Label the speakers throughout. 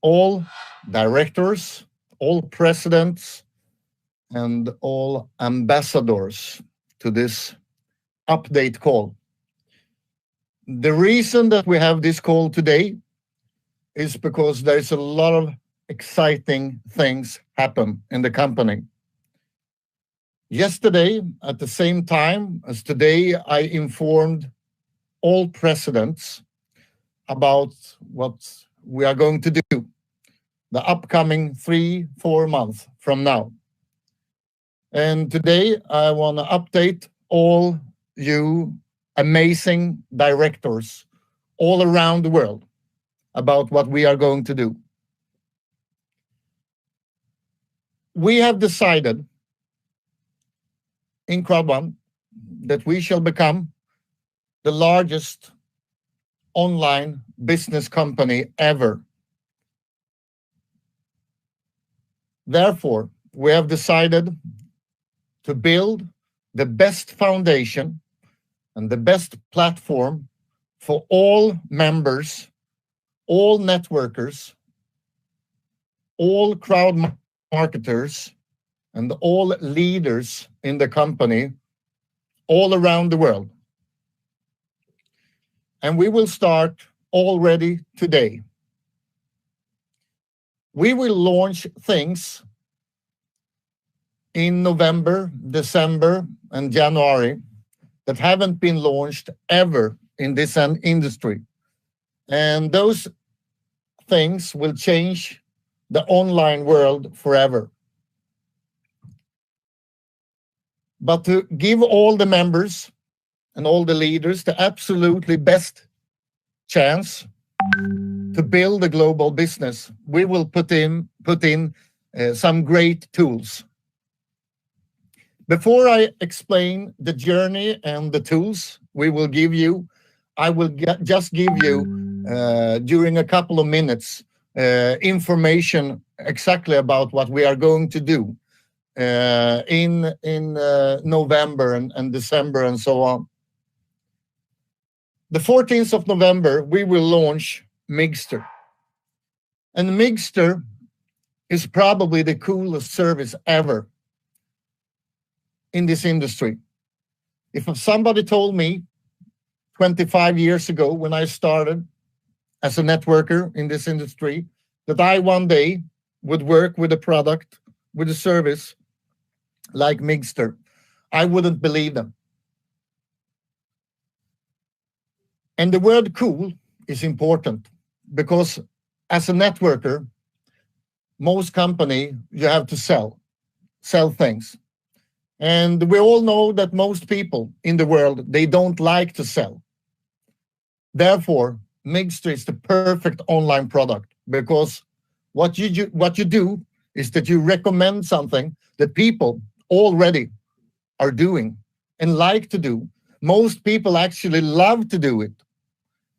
Speaker 1: all directors, all presidents, and all ambassadors to this update call. The reason that we have this call today is because there's a lot of exciting things happen in the company. Yesterday, at the same time as today, I informed all presidents about what we are going to do the upcoming 3-4 months from now. And today I want to update all you amazing directors all around the world about what we are going to do. We have decided in CROWD1 that we shall become the largest online business company ever. Therefore, we have decided to build the best foundation and the best platform for all members, all networkers, all crowd marketers, and all leaders in the company all around the world. And we will start already today. We will launch things in November, December, and January that haven't been launched ever in this industry. And those things will change the online world forever. But to give all the members and all the leaders the absolutely best chance to build a global business, we will put in some great tools. Before I explain the journey and the tools we will give you, I will just give you, during a couple of minutes, information exactly about what we are going to do in November and December and so on. The 14th of November, we will launch Migster. And Migster is probably the coolest service ever in this industry. If somebody told me 25 years ago when I started as a networker in this industry that I one day would work with a product, with a service like Migster, I wouldn't believe them. And the word cool is important because as a networker, most company, you have to sell things. And we all know that most people in the world, they don't like to sell. Therefore, Migster is the perfect online product because what you do is that you recommend something that people already are doing and like to do. Most people actually love to do it,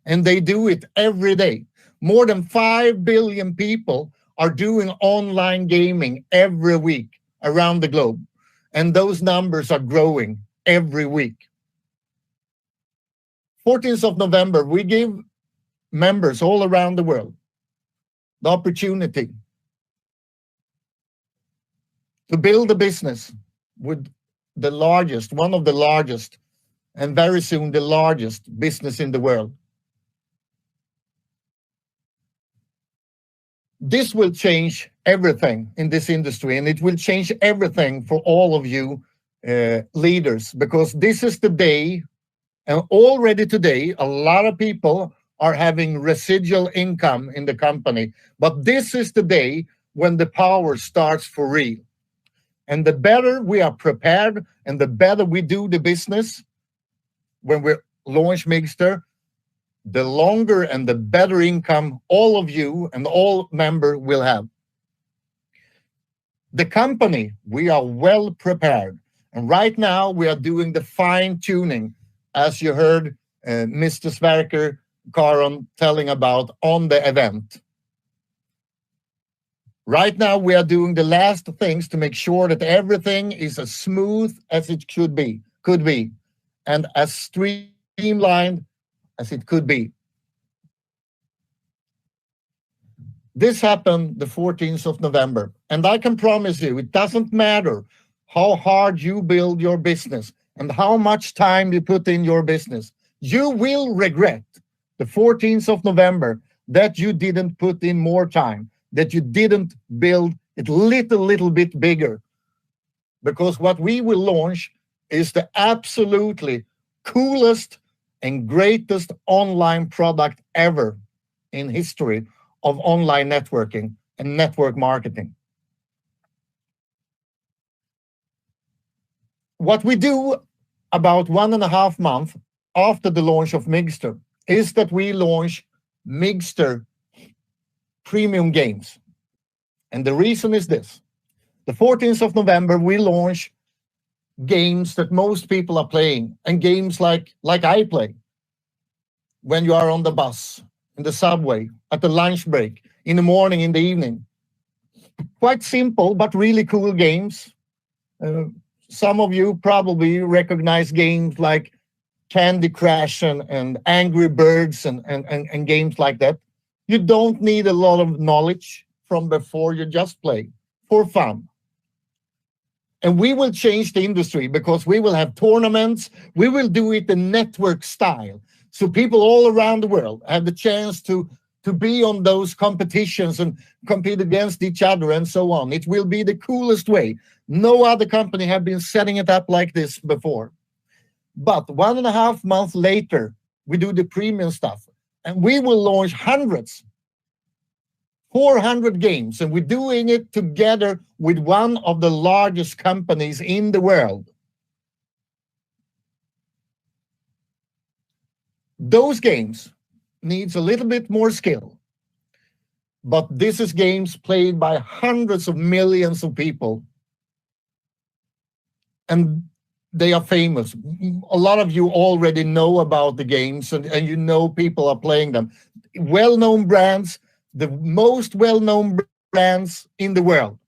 Speaker 1: and they do it every day. More than 5 billion people are doing online gaming every week around the globe, and those numbers are growing every week. 14th of November, we give members all around the world the opportunity to build a business with the largest, one of the largest, and very soon the largest business in the world. This will change everything in this industry, and it will change everything for all of you leaders, because this is the day, and already today, a lot of people are having residual income in the company. But this is the day when the power starts for real. And the better we are prepared and the better we do the business when we launch Migster, the longer and the better income all of you and all members will have. The company, we are well prepared. And right now we are doing the fine tuning, as you heard Mr. Sverker Karon telling about on the event. Right now we are doing the last things to make sure that everything is as smooth as it could be, and as streamlined as it could be. This happened the 14th of November. And I can promise you, it doesn't matter how hard you build your business and how much time you put in your business. You will regret the 14th of November that you didn't put in more time, that you didn't build it little bit bigger. Because what we will launch is the absolutely coolest and greatest online product ever in history of online networking and network marketing. What we do about 1.5 months after the launch of Migster is that we launch Migster premium games. And the reason is this. The 14th of November, we launch games that most people are playing, and games like I play when you are on the bus, in the subway, at the lunch break, in the morning, in the evening. Quite simple, but really cool games. Some of you probably recognize games like Candy Crush and Angry Birds and games like that. You don't need a lot of knowledge from before, you just play for fun. And we will change the industry because we will have tournaments. We will do it in network style. So people all around the world have the chance to be on those competitions and compete against each other and so on. It will be the coolest way. No other company have been setting it up like this before. But 1.5 months later, we do the premium stuff. And we will launch hundreds, 400 games. And we're doing it together with one of the largest companies in the world. Those games needs a little bit more skill. But this is games played by hundreds of millions of people. And they are famous. A lot of you already know about the games, and you know people are playing them. Well-known brands, the most well-known brands in the world.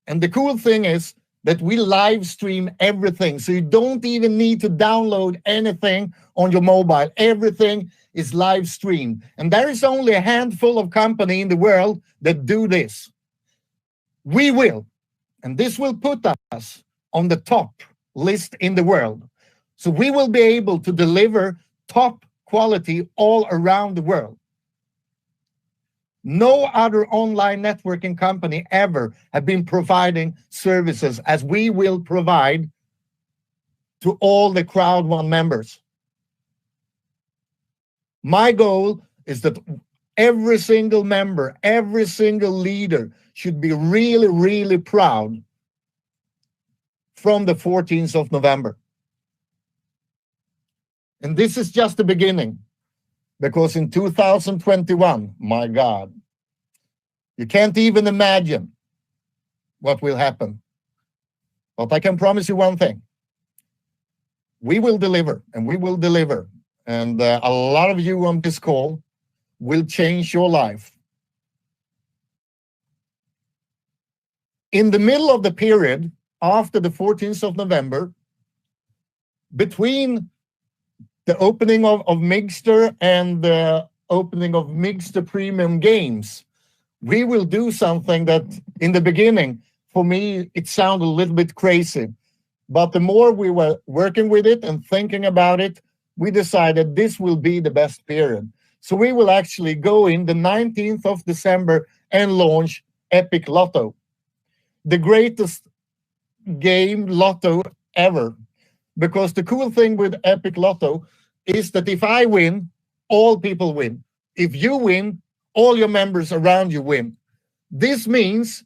Speaker 1: And the cool thing is that we live stream everything. So you don't even need to download anything on your mobile. Everything is live streamed. And there is only a handful of companies in the world that do this. We will. And this will put us on the top list in the world. So we will be able to deliver top quality all around the world. No other online networking company ever have been providing services as we will provide to all the CROWD1 members. My goal is that every single member, every single leader should be really, really proud from the 14th of November. And this is just the beginning, because in 2021, my God, you can't even imagine what will happen. But I can promise you one thing. We will deliver, and we will deliver. And a lot of you on this call will change your life. In the middle of the period, after the 14th of November, between the opening of Migster and the opening of Migster Premium Games, we will do something that in the beginning, for me, it sounded a little bit crazy. But the more we were working with it and thinking about it, we decided this will be the best period. So we will actually go in the 19th of December and launch Epic Lotto, the greatest game lotto ever. Because the cool thing with Epic Lotto is that if I win, all people win. If you win, all your members around you win. This means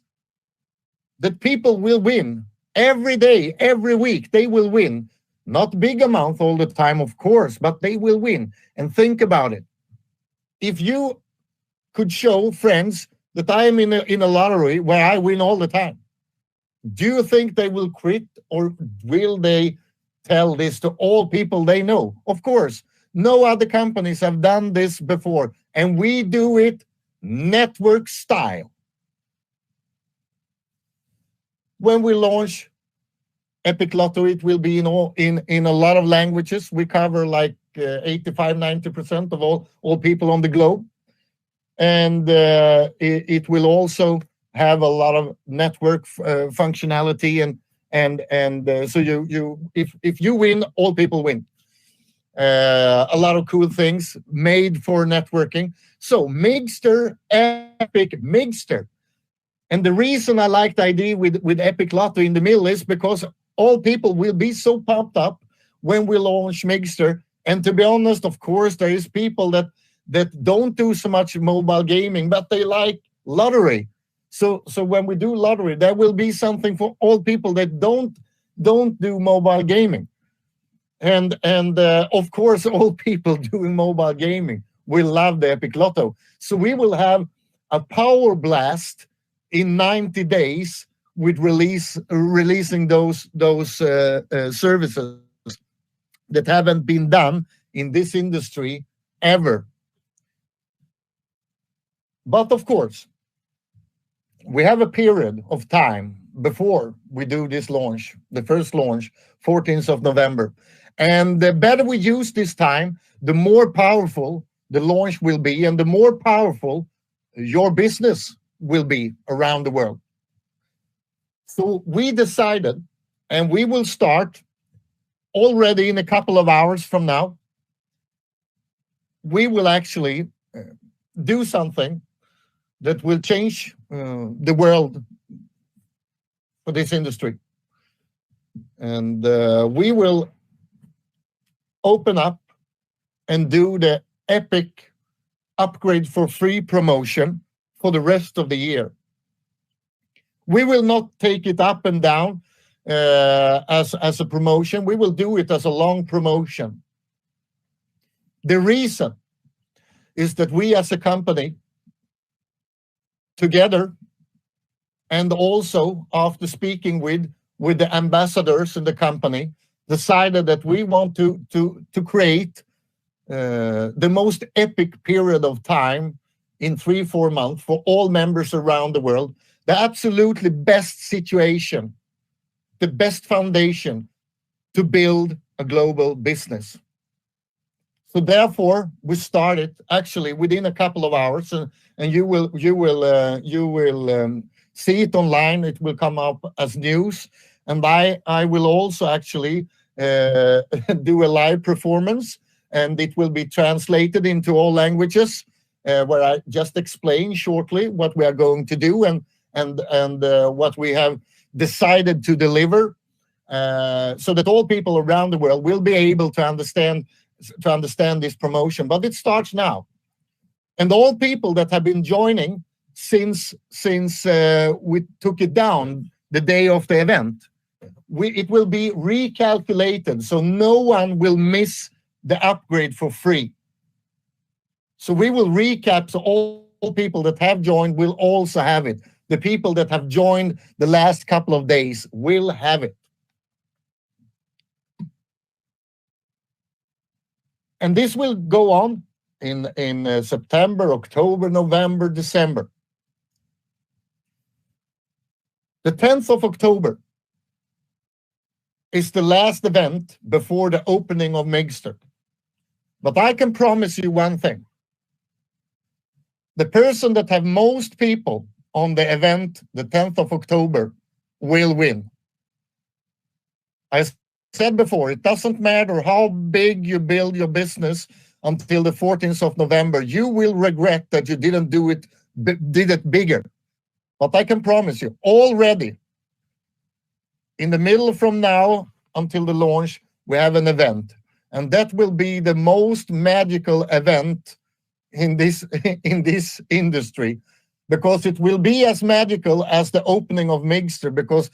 Speaker 1: that people will win every day, every week. They will win. Not big amount all the time, of course, but they will win. And think about it. If you could show friends that I am in a lottery where I win all the time, do you think they will quit, or will they tell this to all people they know? Of course, no other companies have done this before, and we do it network style. When we launch Epic Lotto, it will be in a lot of languages. We cover like 85-90% of all people on the globe. and it will also have a lot of network functionality, and so if you win, all people win. A lot of cool things made for networking. So Migster, Epic Migster. And the reason I like the idea with Epic Lotto in the middle is because all people will be so pumped up when we launch Migster. And to be honest, of course, there is people that don't do so much mobile gaming, but they like lottery. So when we do lottery, there will be something for all people that don't do mobile gaming. And of course, all people doing mobile gaming will love the Epic Lotto. So we will have a power blast in 90 days with releasing those services that haven't been done in this industry ever. But of course, we have a period of time before we do this launch, the first launch, 14th of November. And the better we use this time, the more powerful the launch will be, and the more powerful your business will be around the world. So we decided, and we will start already in a couple of hours from now, we will actually do something that will change the world for this industry. And we will open up and do the Epic upgrade for free promotion for the rest of the year. We will not take it up and down as a promotion. We will do it as a long promotion. The reason is that we as a company, together, and also after speaking with the ambassadors in the company, decided that we want to create the most epic period of time in 3-4 months for all members around the world, the absolutely best situation, the best foundation to build a global business. So therefore, we started actually within a couple of hours, and you will see it online. It will come up as news, and I will also actually do a live performance, and it will be translated into all languages, where I just explain shortly what we are going to do and what we have decided to deliver, so that all people around the world will be able to understand this promotion. But it starts now, and all people that have been joining since we took it down the day of the event, it will be recalculated, so no one will miss the upgrade for free. So we will recap, so all people that have joined will also have it. The people that have joined the last couple of days will have it. And this will go on in September, October, November, December. The 10th of October is the last event before the opening of Migster. But I can promise you one thing. The person that have most people on the event, the 10th of October, will win. I said before, it doesn't matter how big you build your business until the 14th of November, you will regret that you did it bigger. But I can promise you, already, in the middle from now until the launch, we have an event. And that will be the most magical event in this industry, because it will be as magical as the opening of Migster, because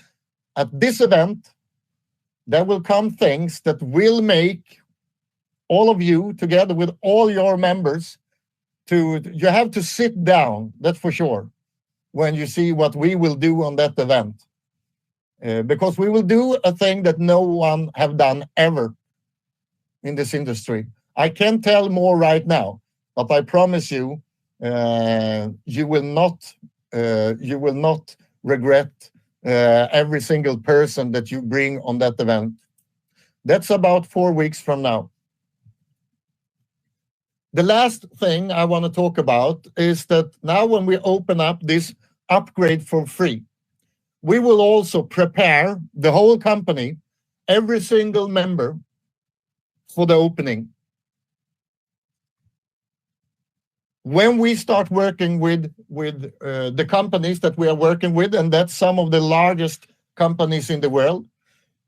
Speaker 1: at this event, there will come things that will make all of you, together with all your members, you have to sit down, that's for sure, when you see what we will do on that event. Because we will do a thing that no one have done ever in this industry. I can't tell more right now, but I promise you, you will not regret every single person that you bring on that event. That's about 4 weeks from now. The last thing I want to talk about is that now when we open up this upgrade for free, we will also prepare the whole company, every single member, for the opening. When we start working with the companies that we are working with, and that's some of the largest companies in the world,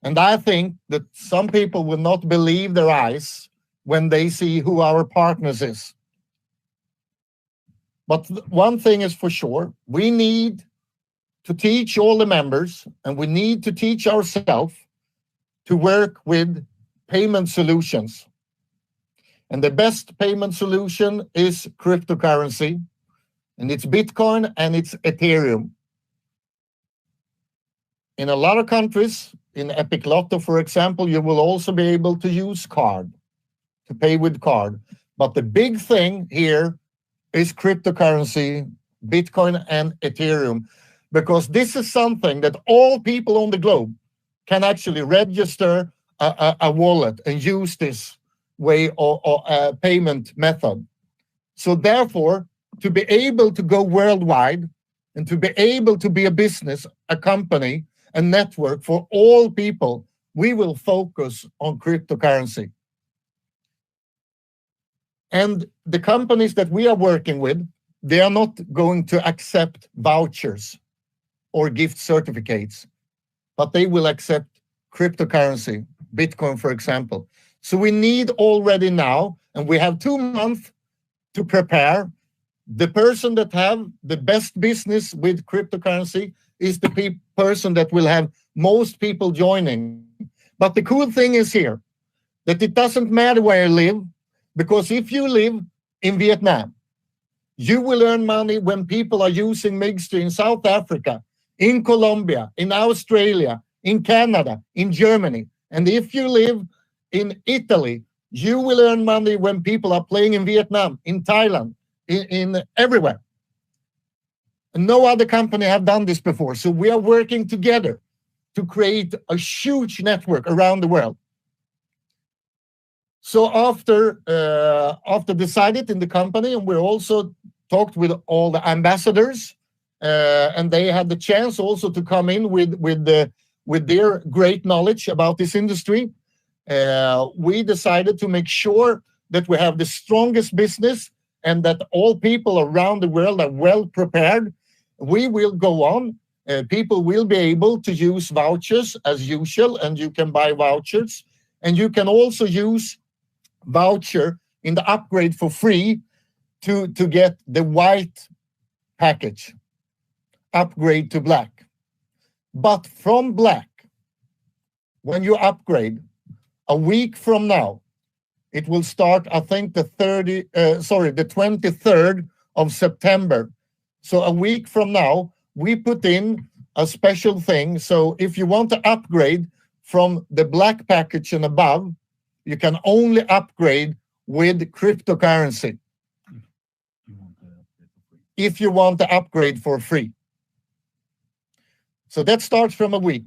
Speaker 1: and I think that some people will not believe their eyes when they see who our partners is. But one thing is for sure, we need to teach all the members, and we need to teach ourselves to work with payment solutions. And the best payment solution is cryptocurrency, and it's Bitcoin and it's Ethereum. In a lot of countries, in Epic Lotto, for example, you will also be able to use card, to pay with card. But the big thing here is cryptocurrency, Bitcoin and Ethereum, because this is something that all people on the globe can actually register a wallet and use this way or payment method. So therefore, to be able to go worldwide and to be able to be a business, a company, a network for all people, we will focus on cryptocurrency. And the companies that we are working with, they are not going to accept vouchers or gift certificates, but they will accept cryptocurrency, Bitcoin, for example. So we need already now, and we have 2 months to prepare. The person that have the best business with cryptocurrency is the person that will have most people joining. But the cool thing is here, that it doesn't matter where you live, because if you live in Vietnam, you will earn money when people are using Migster in South Africa, in Colombia, in Australia, in Canada, in Germany. And if you live in Italy, you will earn money when people are playing in Vietnam, in Thailand, in everywhere. And no other company have done this before. So we are working together to create a huge network around the world. So after decided in the company, and we also talked with all the ambassadors, and they had the chance also to come in with their great knowledge about this industry. We decided to make sure that we have the strongest business and that all people around the world are well prepared. We will go on. People will be able to use vouchers as usual, and you can buy vouchers. And you can also use voucher in the upgrade for free to get the white package, upgrade to black. But from black, when you upgrade, a week from now, it will start, I think, the 23rd of September. So a week from now, we put in a special thing. So if you want to upgrade from the black package and above, you can only upgrade with cryptocurrency. If you want to upgrade for free. So that starts from a week.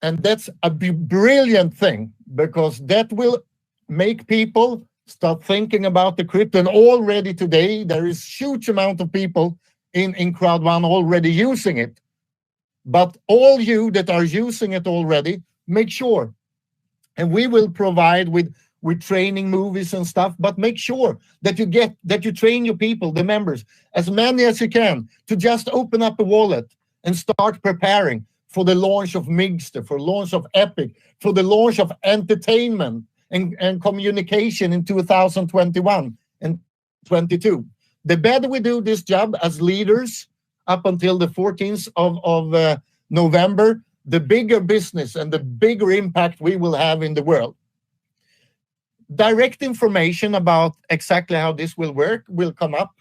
Speaker 1: And that's a brilliant thing, because that will make people start thinking about the crypto. And already today, there is huge amount of people in CROWD1 already using it. But all you that are using it already, make sure. And we will provide with training movies and stuff, but make sure that you train your people, the members, as many as you can, to just open up a wallet and start preparing for the launch of Migster, for launch of Epic, for the launch of entertainment and communication in 2021 and 22. The better we do this job as leaders up until the 14th of November, the bigger business and the bigger impact we will have in the world. Direct information about exactly how this will work will come up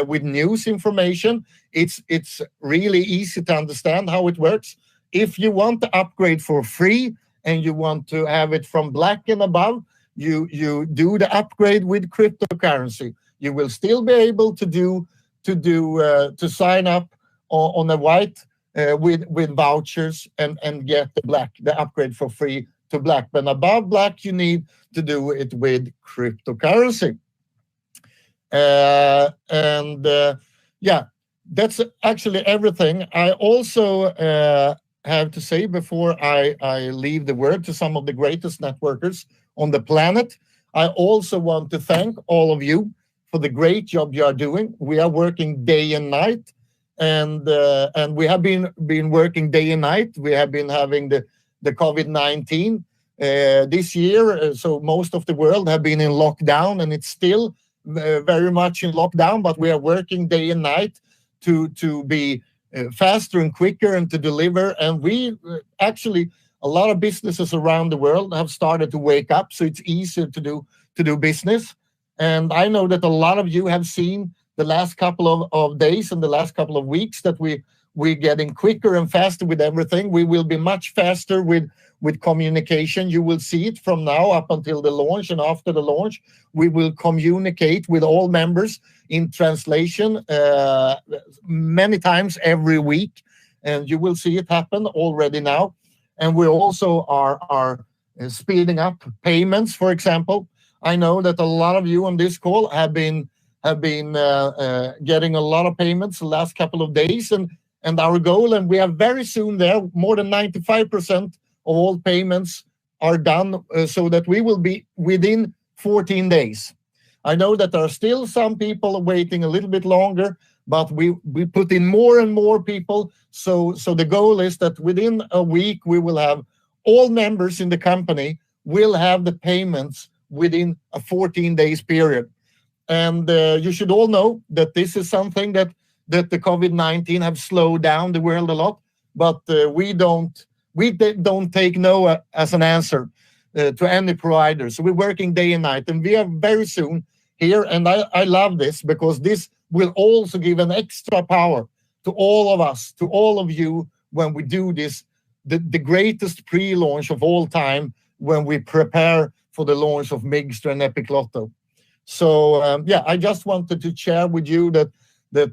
Speaker 1: with news information. It's really easy to understand how it works. If you want to upgrade for free and you want to have it from black and above, you do the upgrade with cryptocurrency. You will still be able to sign up on a white with vouchers and get the upgrade for free to black. But above black, you need to do it with cryptocurrency. Yeah, that's actually everything. I also have to say before I leave the word to some of the greatest networkers on the planet, I also want to thank all of you for the great job you are doing. We are working day and night, and we have been working day and night. We have been having the COVID-19 this year, so most of the world have been in lockdown, and it's still very much in lockdown. But we are working day and night to be faster and quicker and to deliver. And we actually, a lot of businesses around the world have started to wake up, so it's easier to do business. And I know that a lot of you have seen the last couple of days and the last couple of weeks that we're getting quicker and faster with everything. We will be much faster with communication. You will see it from now up until the launch, and after the launch, we will communicate with all members in translation many times every week, and you will see it happen already now. And we also are speeding up payments. For example, I know that a lot of you on this call have been getting a lot of payments the last couple of days, and our goal, and we are very soon there, more than 95% of all payments are done, so that we will be within 14 days. I know that there are still some people waiting a little bit longer, but we put in more and more people. So the goal is that within a week, we will have all members in the company will have the payments within a 14 days period. And you should all know that this is something that the COVID-19 have slowed down the world a lot, but we don't take no as an answer to any provider. So we're working day and night, and we are very soon here. And I love this, because this will also give an extra power to all of us, to all of you, when we do this, the greatest pre-launch of all time, when we prepare for the launch of Migster and Epic Lotto. So yeah, I just wanted to share with you that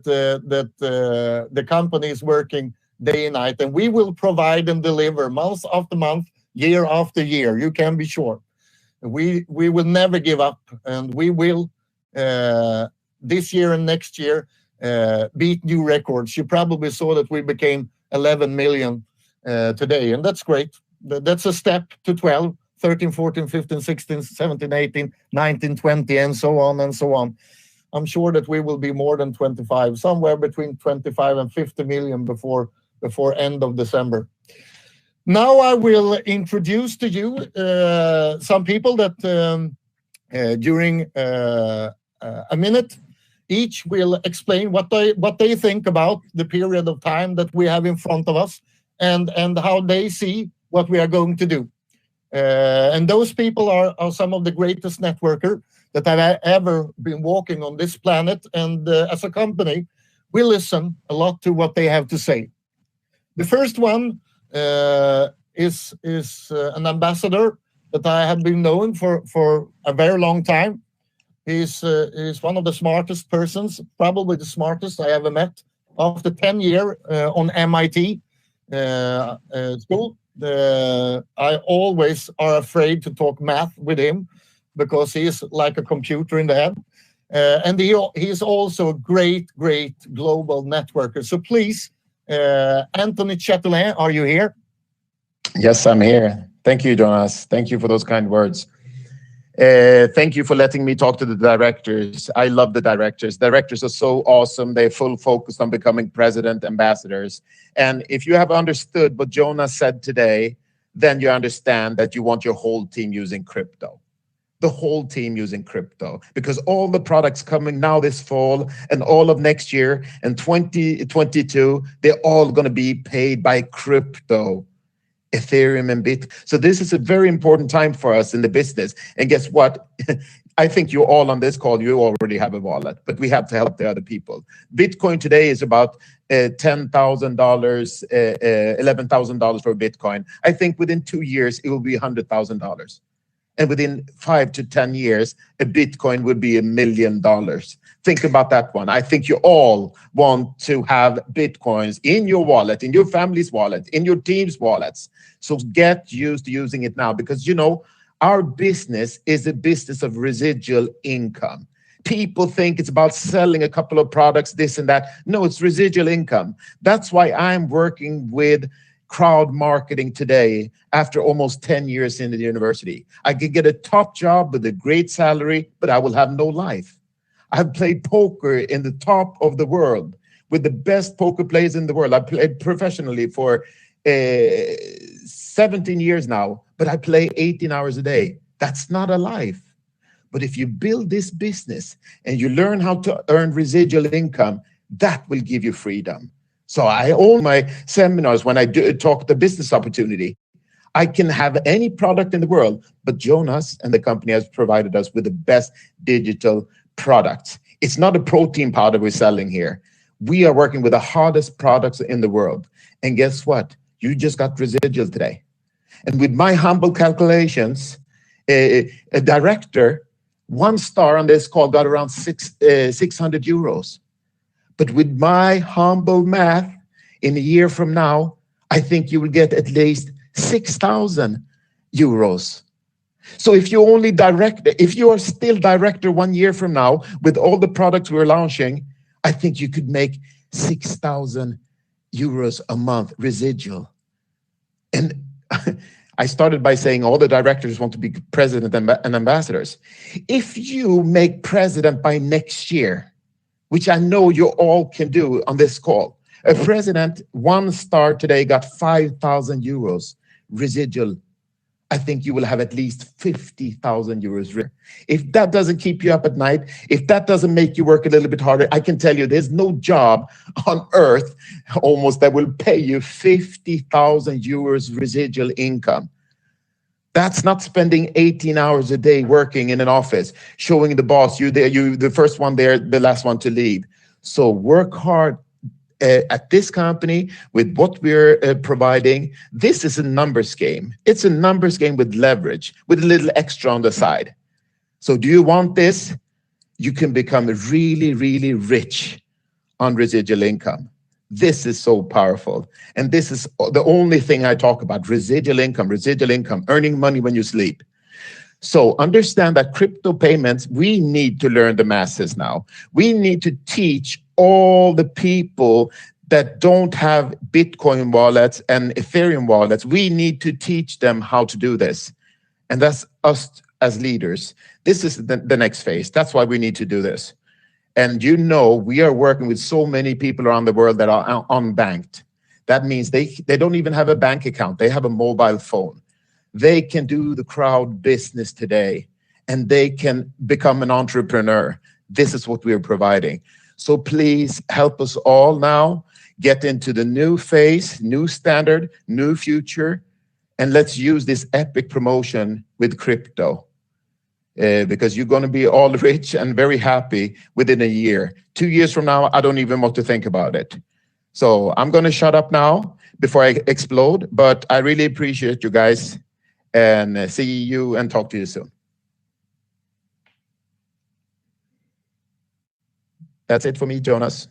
Speaker 1: the company is working day and night, and we will provide and deliver month after month, year after year. You can be sure. We will never give up, and we will this year and next year beat new records. You probably saw that we became 11 million today, and that's great. That's a step to 12, 13, 14, 15, 16, 17, 18, 19, 20, and so on and so on. I'm sure that we will be more than 25, somewhere between 25 and 50 million before end of December. Now I will introduce to you some people that during a minute each will explain what they think about the period of time that we have in front of us, and how they see what we are going to do. And those people are some of the greatest networkers that have ever been walking on this planet. And as a company, we listen a lot to what they have to say. The first one is an ambassador that I have been knowing for a very long time. He's one of the smartest persons, probably the smartest I ever met. After 10 years on MIT school, I always are afraid to talk math with him, because he is like a computer in the head. And he is also a great global networker. So please, Anthony Chatelain, are you here?
Speaker 2: Yes, I'm here. Thank you, Jonas. Thank you for those kind words. Thank you for letting me talk to the directors. I love the directors. Directors are so awesome. They're full focused on becoming president ambassadors. And if you have understood what Jonas said today, then you understand that you want your whole team using crypto. The whole team using crypto, because all the products coming now this fall and all of next year and 2022, they're all going to be paid by crypto. Ethereum and Bit. So this is a very important time for us in the business. And guess what? I think you all on this call, you already have a wallet, but we have to help the other people. Bitcoin today is about $10,000, $11,000 for Bitcoin. I think within 2 years, it will be $100,000. And within 5 to 10 years, a Bitcoin would be $1 million. Think about that one. I think you all want to have Bitcoins in your wallet, in your family's wallet, in your team's wallets. So get used to using it now, because, you know, our business is a business of residual income. People think it's about selling a couple of products, this and that. No, it's residual income. That's why I'm working with crowd marketing today after almost 10 years in the university. I could get a top job with a great salary, but I will have no life. I've played poker in the top of the world with the best poker players in the world. I played professionally for 17 years now, but I play 18 hours a day. That's not a life. But if you build this business and you learn how to earn residual income, that will give you freedom. So I own my seminars when I talk the business opportunity. I can have any product in the world, but Jonas and the company has provided us with the best digital products. It's not a protein powder we're selling here. We are working with the hardest products in the world. And guess what? You just got residual today. And with my humble calculations, a director, 1 star on this call got around 600 euros. But with my humble math, in a year from now, I think you will get at least 6,000 euros. So if you only if you are still director 1 year from now, with all the products we're launching, I think you could make 6,000 euros a month residual. And I started by saying all the directors want to be president and ambassadors. If you make president by next year, which I know you all can do on this call, a president 1 star today got 5,000 euros residual. I think you will have at least 50,000 euros. If that doesn't keep you up at night, if that doesn't make you work a little bit harder, I can tell you there's no job on earth almost that will pay you 50,000 euros residual income. That's not spending 18 hours a day working in an office, showing the boss you the first one there, the last one to leave. So work hard at this company with what we're providing. This is a numbers game. It's a numbers game with leverage, with a little extra on the side. So do you want this? You can become really, really rich on residual income. This is so powerful. And this is the only thing I talk about, residual income, earning money when you sleep. So understand that crypto payments, we need to learn the masses now. We need to teach all the people that don't have Bitcoin wallets and Ethereum wallets. We need to teach them how to do this. And that's us as leaders. This is the next phase. That's why we need to do this. And you know, we are working with so many people around the world that are unbanked. That means they don't even have a bank account. They have a mobile phone. They can do the crowd business today, and they can become an entrepreneur. This is what we are providing. So please help us all now get into the new phase, new standard, new future, and let's use this epic promotion with crypto. Because you're going to be all rich and very happy within a year. 2 years from now, I don't even want to think about it. So I'm going to shut up now before I explode, but I really appreciate you guys, and see you and talk to you soon. That's it for me, Jonas.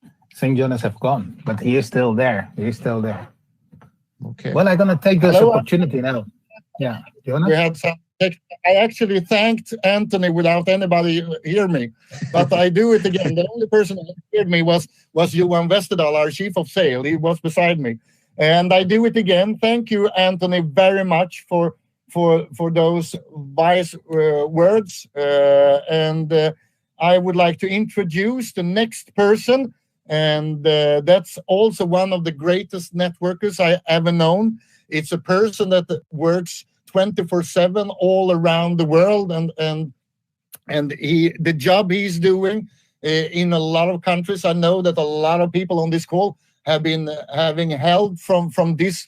Speaker 3: I think Jonas have gone, but he is still there. He is still there.
Speaker 2: Okay.
Speaker 3: Well, I'm going to take this opportunity now. Yeah, Jonas?
Speaker 1: We had some. I actually thanked Anthony without anybody hear me, but I do it again. The only person who heard me was Johan Westerdahl, our chief of sale. He was beside me, and I do it again. Thank you, Anthony, very much for those wise words. And I would like to introduce the next person. And that's also one of the greatest networkers I ever known. It's a person that works 24/7 all around the world, and the job he's doing in a lot of countries. I know that a lot of people on this call have been having help from this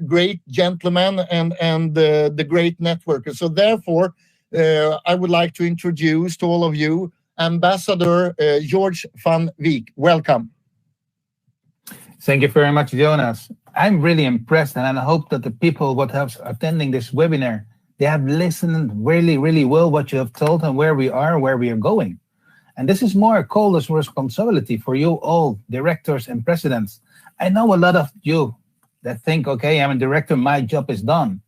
Speaker 1: great gentleman and the great networker. So therefore, I would like to introduce to all of you Ambassador George van Wyk. Welcome.
Speaker 3: Thank you very much, Jonas. I'm really impressed, and I hope that the people what have attending this webinar, they have listened really, really well what you have told and where we are going. And this is more a call as responsibility for you all, directors and presidents. I know a lot of you that think, okay, I'm a director, my job is done.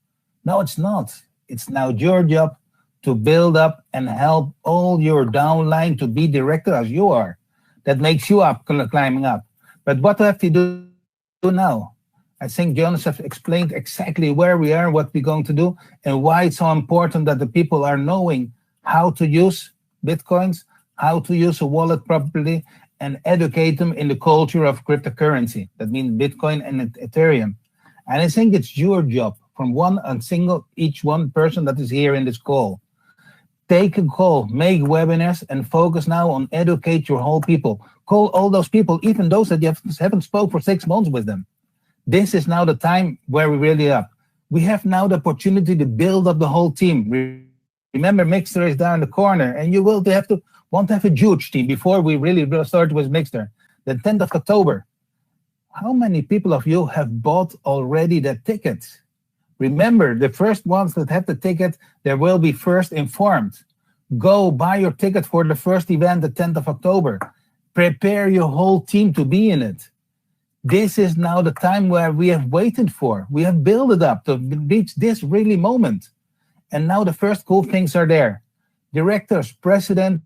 Speaker 3: No, it's not. It's now your job to build up and help all your downline to be director as you are. That makes you up, climbing up. But what do I have to do now? I think Jonas has explained exactly where we are, what we're going to do, and why it's so important that the people are knowing how to use Bitcoins, how to use a wallet properly, and educate them in the culture of cryptocurrency. That means Bitcoin and Ethereum. And I think it's your job from each one person that is here in this call. Take a call, make webinars, and focus now on educate your whole people. Call all those people, even those that you haven't spoke for 6 months with them. This is now the time where we really up. We have now the opportunity to build up the whole team. Remember, Mixer is down the corner, and you will want to have a huge team before we really start with Mixer. The 10th of October. How many people of you have bought already the tickets? Remember, the first ones that have the ticket, they will be first informed. Go buy your ticket for the first event, the 10th of October. Prepare your whole team to be in it. This is now the time where we have waited for. We have built it up to reach this really moment. And now the first cool things are there. Directors, president,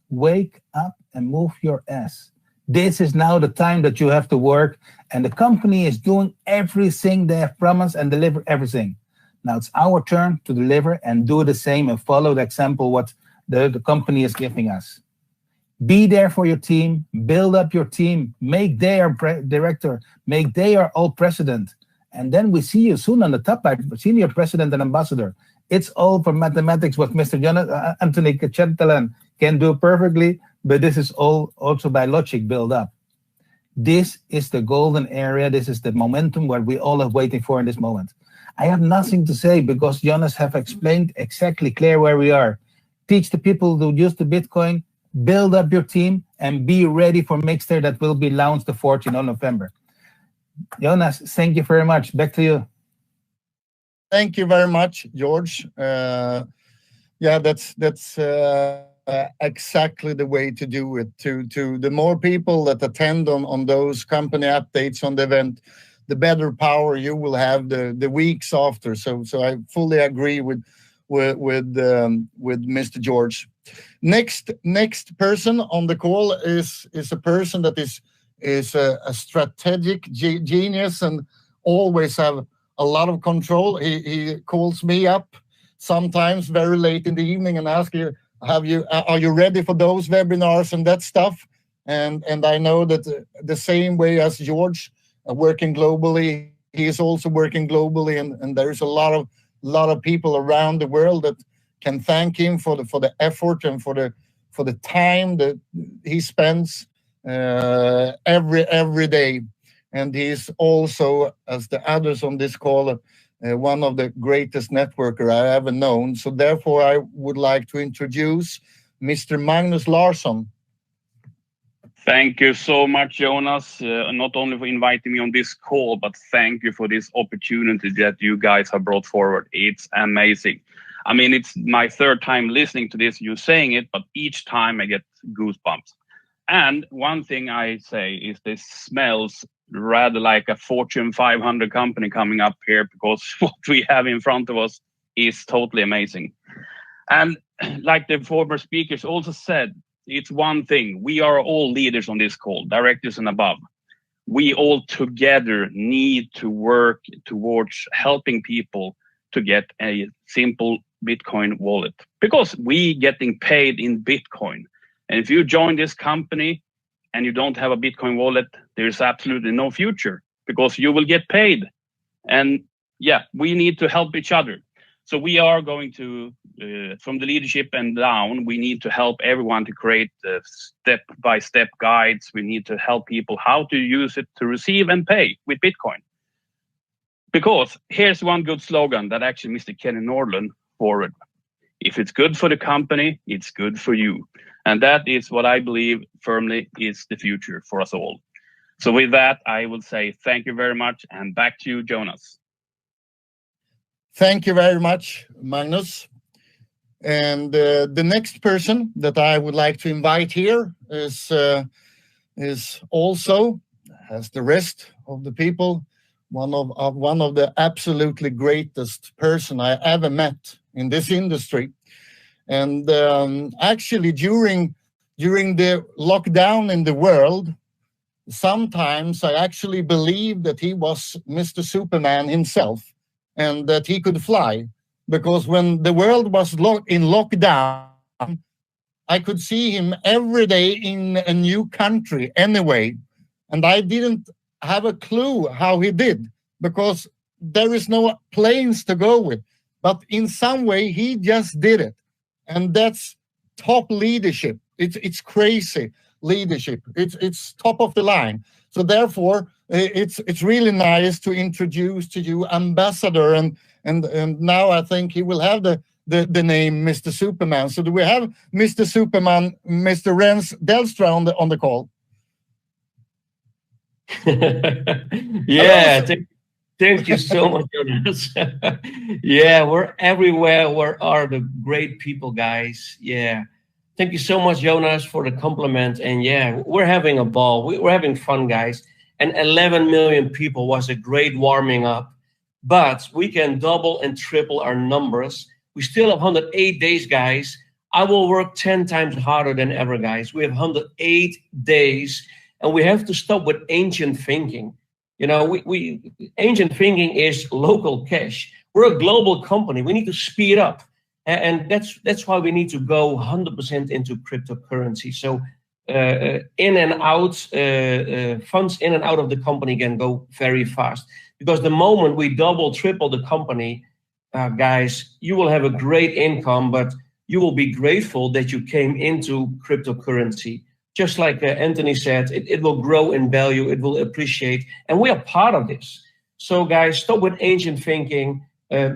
Speaker 3: wake up and move your ass. This is now the time that you have to work, and the company is doing everything they have promised and deliver everything. Now it's our turn to deliver and do the same and follow the example what the company is giving us. Be there for your team, build up your team, make their director, make their all president, and then we see you soon on the top by senior president and ambassador. It's all for mathematics what Mr. Jonas, Anthony Chettelan can do perfectly, but this is all also by logic build up. This is the golden area. This is the momentum where we all are waiting for in this moment. I have nothing to say because Jonas have explained exactly clear where we are. Teach the people to use the Bitcoin, build up your team, and be ready for Mixer that will be launched the 14th of November. Jonas, thank you very much. Back to you.
Speaker 1: Thank you very much, George. Yeah, that's exactly the way to do it. To the more people that attend on those company updates on the event, the better power you will have the weeks after. So I fully agree with Mr. George. Next person on the call is a person that is a strategic genius and always have a lot of control. He calls me up sometimes very late in the evening and asks you, are you ready for those webinars and that stuff? And I know that the same way as George working globally, he is also working globally, and there's a lot of people around the world that can thank him for the effort and for the time that he spends every day. And he's also, as the others on this call, one of the greatest networker I ever known. So therefore, I would like to introduce Mr. Magnus Larsson.
Speaker 4: Thank you so much, Jonas, not only for inviting me on this call, but thank you for this opportunity that you guys have brought forward. It's amazing. I mean, it's my third time listening to this, you saying it, but each time I get goosebumps. And one thing I say is this smells rather like a Fortune 500 company coming up here, because what we have in front of us is totally amazing. And like the former speakers also said, it's one thing. We are all leaders on this call, directors and above. We all together need to work towards helping people to get a simple Bitcoin wallet, because we getting paid in Bitcoin. And if you join this company and you don't have a Bitcoin wallet, there's absolutely no future, because you will get paid. And yeah, we need to help each other. So we are going to, from the leadership and down, we need to help everyone to create step-by-step guides. We need to help people how to use it to receive and pay with Bitcoin. Because here's one good slogan that actually Mr. Kenny Nordland forward. If it's good for the company, it's good for you. And that is what I believe firmly is the future for us all. So with that, I will say thank you very much, and back to you, Jonas.
Speaker 1: Thank you very much, Magnus. And the next person that I would like to invite here is also, as the rest of the people, one of the absolutely greatest person I ever met in this industry. And actually, during the lockdown in the world, sometimes I actually believed that he was Mr. Superman himself and that he could fly. Because when the world was in lockdown, I could see him every day in a new country anyway. And I didn't have a clue how he did, because there is no planes to go with. But in some way, he just did it. And that's top leadership. It's crazy leadership. It's top of the line. So therefore, it's really nice to introduce to you Ambassador, and now I think he will have the name Mr. Superman. So do we have Mr. Superman, Mr. Rens Delstra on the call?
Speaker 5: Yeah, thank you so much, Jonas. Yeah, we're everywhere. Where are the great people, guys? Yeah, thank you so much, Jonas, for the compliment. And yeah, we're having a ball. We're having fun, guys. And 11 million people was a great warming up. But we can double and triple our numbers. We still have 108 days, guys. I will work 10 times harder than ever, guys. We have 108 days. And we have to stop with ancient thinking. You know, ancient thinking is local cash. We're a global company. We need to speed up. And that's why we need to go 100% into cryptocurrency. So in and out, funds in and out of the company can go very fast. Because the moment we double, triple the company, guys, you will have a great income, but you will be grateful that you came into cryptocurrency. Just like Anthony said, it will grow in value, it will appreciate, and we are part of this. So guys, stop with ancient thinking,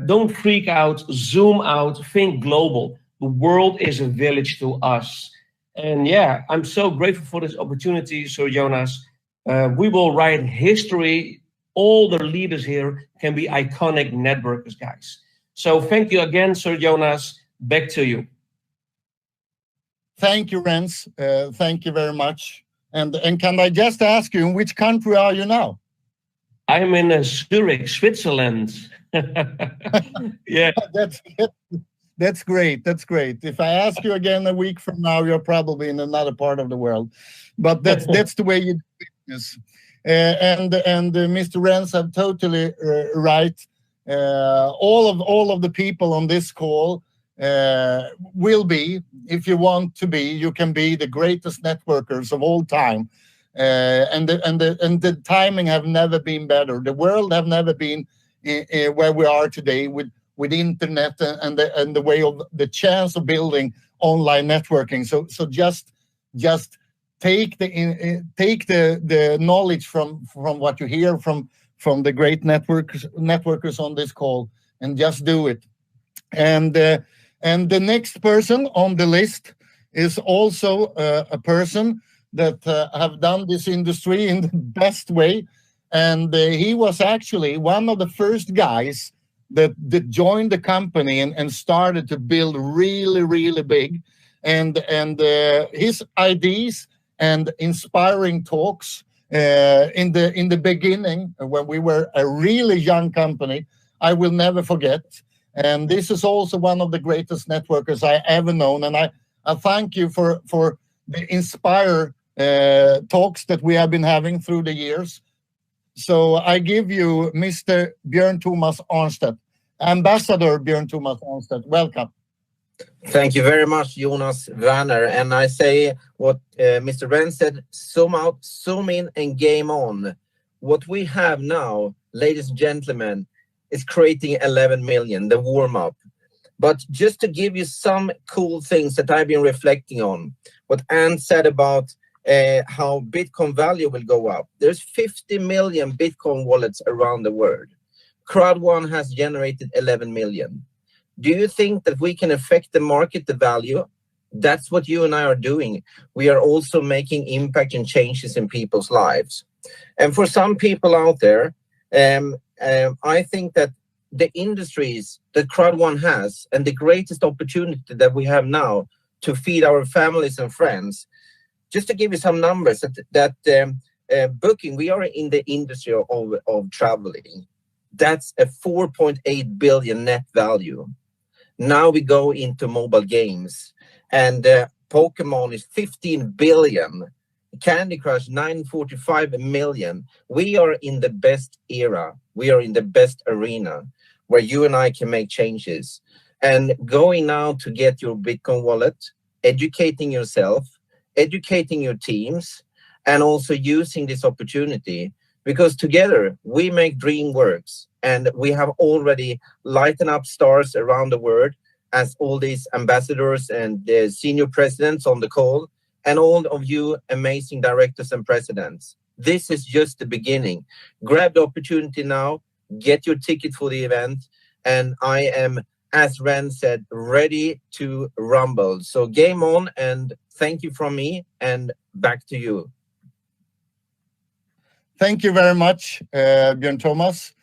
Speaker 5: don't freak out, zoom out, think global. The world is a village to us. And yeah, I'm so grateful for this opportunity, Sir Jonas. We will write history. All the leaders here can be iconic networkers, guys. So thank you again, Sir Jonas. Back to you.
Speaker 1: Thank you, Rens. Thank you very much. And can I just ask you, in which country are you now?
Speaker 5: I'm in Zurich, Switzerland. Yeah.
Speaker 1: That's great. That's great. If I ask you again a week from now, you're probably in another part of the world. But that's the way you do business. And Mr. Rens are totally right. All of the people on this call will be, if you want to be, you can be the greatest networkers of all time. And the timing have never been better. The world have never been where we are today with internet and the way of the chance of building online networking. So just take the knowledge from what you hear from the great networkers on this call, and just do it. And the next person on the list is also a person that have done this industry in the best way. And he was actually one of the first guys that joined the company and started to build really, really big. And his ideas and inspiring talks in the beginning, when we were a really young company, I will never forget. And this is also one of the greatest networkers I ever known. And I thank you for the inspire talks that we have been having through the years. So I give you Mr. Björn Thomas Arnstedt, Ambassador Björn Thomas Arnstedt. Welcome.
Speaker 6: Thank you very much, Jonas, Werner. And I say what Mr. Ren said, zoom out, zoom in, and game on. What we have now, ladies and gentlemen, is creating 11 million, the warm-up. But just to give you some cool things that I've been reflecting on, what Anne said about how Bitcoin value will go up. There's 50 million Bitcoin wallets around the world. CROWD1 has generated 11 million. Do you think that we can affect the market, the value? That's what you and I are doing. We are also making impact and changes in people's lives. And for some people out there, I think that the industries that CROWD1 has and the greatest opportunity that we have now to feed our families and friends, just to give you some numbers, that booking. We are in the industry of traveling. That's a 4.8 billion net value. Now we go into mobile games, and Pokemon is 15 billion. Candy Crush 945 million. We are in the best era. We are in the best arena where you and I can make changes. And going now to get your Bitcoin wallet, educating yourself, educating your teams, and also using this opportunity, because together we make dream works. And we have already lightened up stars around the world as all these ambassadors and the senior presidents on the call, and all of you amazing directors and presidents. This is just the beginning. Grab the opportunity now, get your ticket for the event, and I am, as Ren said, ready to rumble. So game on, and thank you from me, and back to you.
Speaker 1: Thank you very much, Björn Thomas.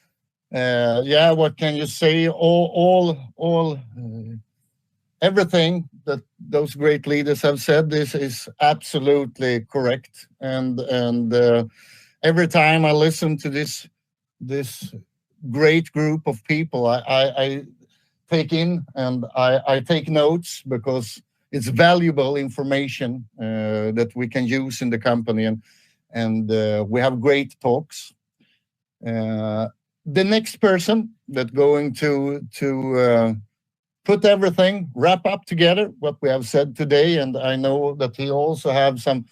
Speaker 1: Yeah, what can you say? Everything that those great leaders have said, this is absolutely correct. And every time I listen to this great group of people, I take in and I take notes, because it's valuable information that we can use in the company, and we have great talks. The next person that going to put everything, wrap up together what we have said today, and I know that he also have some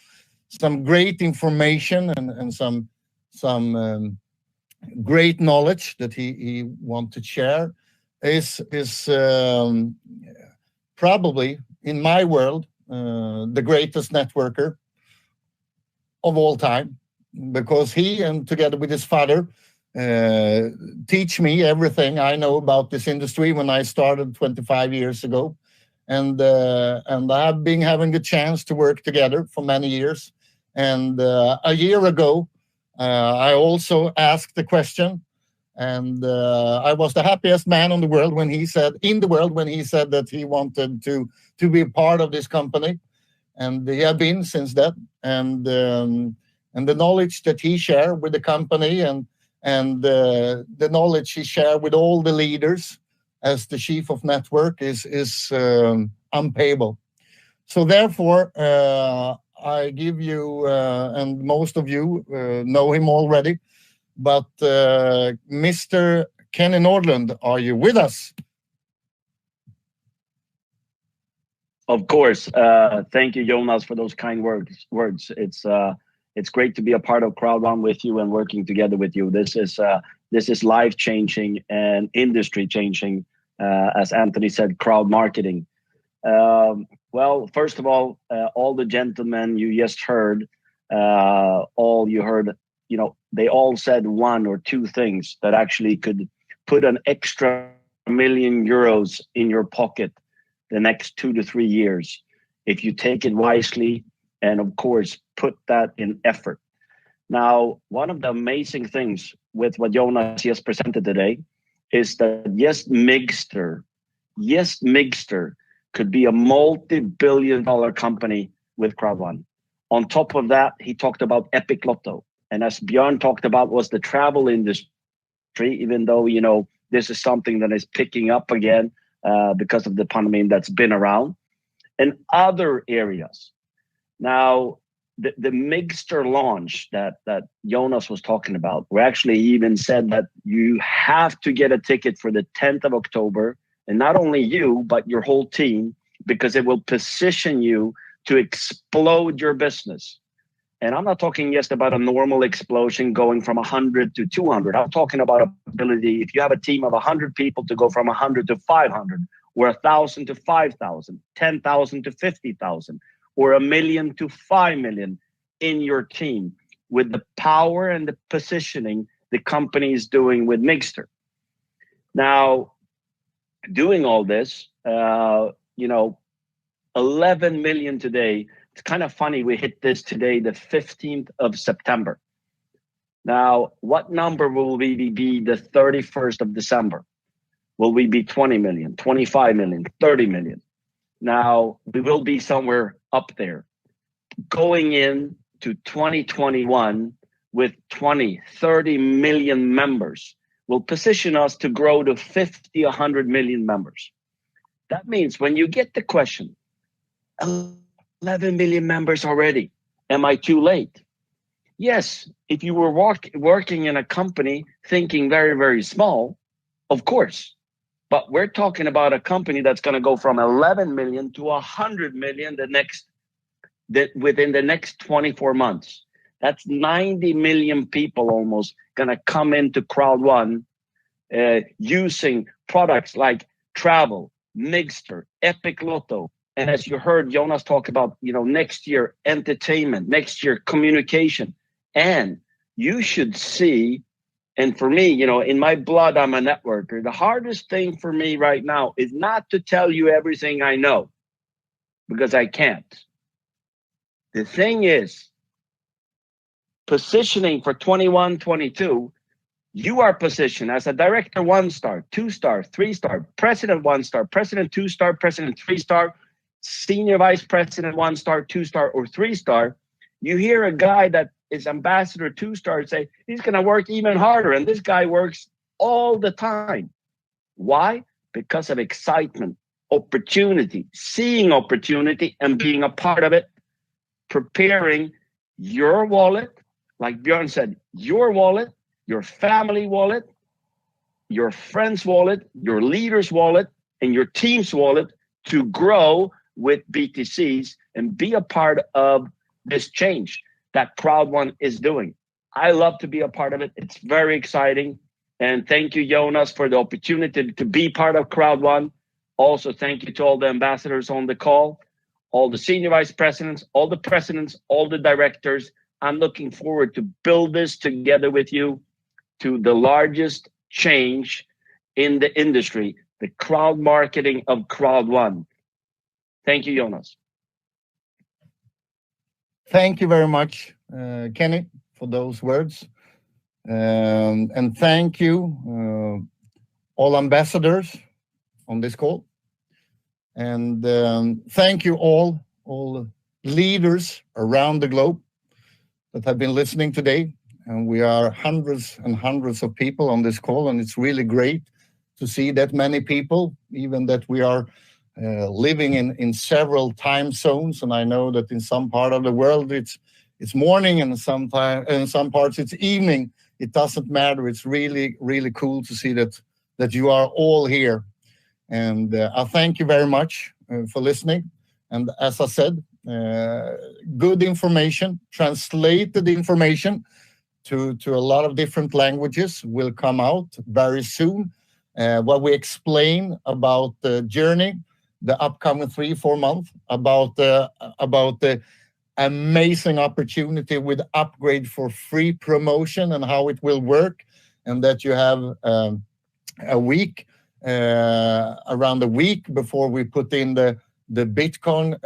Speaker 1: great information and some great knowledge that he want to share, is probably, in my world, the greatest networker of all time, because he, and together with his father, teach me everything I know about this industry when I started 25 years ago. And I've been having the chance to work together for many years. And a year ago, I also asked the question, and I was the happiest man in the world when he said that he wanted to be a part of this company, and he has been since that. And the knowledge that he shared with the company, and the knowledge he shared with all the leaders as the chief of network is unpayable. So therefore, I give you, and most of you know him already, but Mr. Kenny Nordlund, are you with us?
Speaker 7: Of course. Thank you, Jonas, for those kind words. It's great to be a part of CROWD1 with you and working together with you. This is life-changing and industry-changing, as Anthony said, crowd marketing. Well, first of all the gentlemen you just heard, they all said one or two things that actually could put an extra €1 million in your pocket the next 2 to 3 years, if you take it wisely, and of course, put that in effort. Now, one of the amazing things with what Jonas just presented today is that yes, Migster could be a multi-billion-dollar company with CROWD1. On top of that, he talked about Epic Lotto. And as Björn talked about, was the travel industry, even though, this is something that is picking up again because of the pandemic that's been around, and other areas. Now, the Migster launch that Jonas was talking about, we actually even said that you have to get a ticket for the 10th of October, and not only you, but your whole team, because it will position you to explode your business. And I'm not talking just about a normal explosion going from 100 to 200. I'm talking about ability, if you have a team of 100 people, to go from 100 to 500, or 1,000 to 5,000, 10,000 to 50,000, or 1 million to 5 million in your team, with the power and the positioning the company is doing with Migster. Now, doing all this, 11 million today. It's kind of funny, we hit this today, the 15th of September. Now, what number will we be the 31st of December? Will we be 20 million, 25 million, 30 million? Now, we will be somewhere up there. Going in to 2021, with 20, 30 million members will position us to grow to 50, 100 million members. That means when you get the question, 11 million members already, am I too late? Yes, if you were working in a company thinking very, very small, of course. But we're talking about a company that's going to go from 11 million to 100 million within the next 24 months. That's 90 million people almost going to come into CROWD1 using products like Travel, Mixter, Epic Lotto. And as you heard Jonas talk about, next year, entertainment, next year, communication. And you should see, and for me, in my blood, I'm a networker. The hardest thing for me right now is not to tell you everything I know, because I can't. The thing is, positioning for 21, 22, you are positioned as a director 1-star, 2-star, 3-star, president 1-star, president 2-star, president 3-star, senior vice president 1-star, 2-star, or 3-star. You hear a guy that is ambassador 2-star say he's going to work even harder, and this guy works all the time. Why? Because of excitement, opportunity, seeing opportunity and being a part of it, preparing your wallet, like Björn said, your wallet, your family wallet, your friend's wallet, your leader's wallet, and your team's wallet to grow with BTCs and be a part of this change that CROWD1 is doing. I love to be a part of it. It's very exciting. And thank you, Jonas, for the opportunity to be part of CROWD1. Also, thank you to all the ambassadors on the call, all the senior vice presidents, all the presidents, all the directors. I'm looking forward to build this together with you to the largest change in the industry, the crowd marketing of CROWD1. Thank you, Jonas.
Speaker 1: Thank you very much, Kenny, for those words. And thank you, all ambassadors on this call. And thank you all leaders around the globe that have been listening today. And we are hundreds and hundreds of people on this call, and it's really great to see that many people, even that we are living in several time zones. And I know that in some part of the world it's morning, and in some parts it's evening. It doesn't matter. It's really, really cool to see that you are all here. And I thank you very much for listening. And as I said, good information, translated information to a lot of different languages will come out very soon. What we explain about the journey, the upcoming 3-4 months, about the amazing opportunity with upgrade for free promotion and how it will work, and that you have a week, around a week before we put in the Bitcoin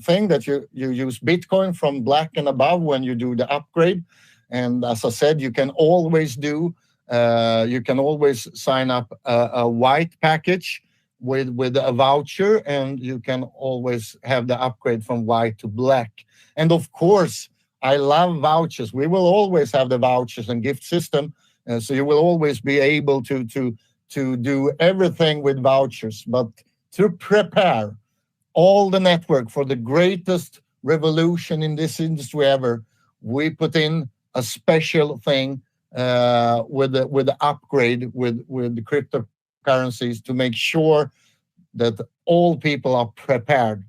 Speaker 1: thing, that you use Bitcoin from black and above when you do the upgrade. And as I said, you can always sign up a white package with a voucher, and you can always have the upgrade from white to black. And of course, I love vouchers. We will always have the vouchers and gift system, so you will always be able to do everything with vouchers. But to prepare all the network for the greatest revolution in this industry ever, we put in a special thing with the upgrade with the cryptocurrencies to make sure that all people are prepared.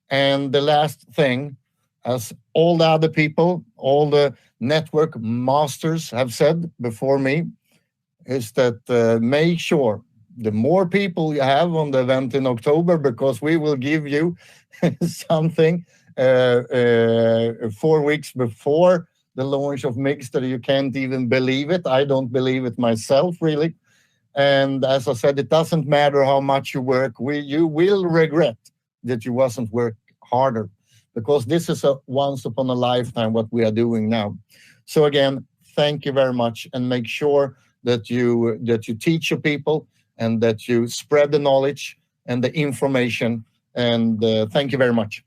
Speaker 1: And the last thing, as all the other people, all the network masters have said before me, is that make sure the more people you have on the event in October, because we will give you something 4 weeks before the launch of Mixter. You can't even believe it. I don't believe it myself, really. And as I said, it doesn't matter how much you work. You will regret that you wasn't work harder, because this is a once upon a lifetime what we are doing now. So again, thank you very much, and make sure that you teach your people and that you spread the knowledge and the information. And thank you very much.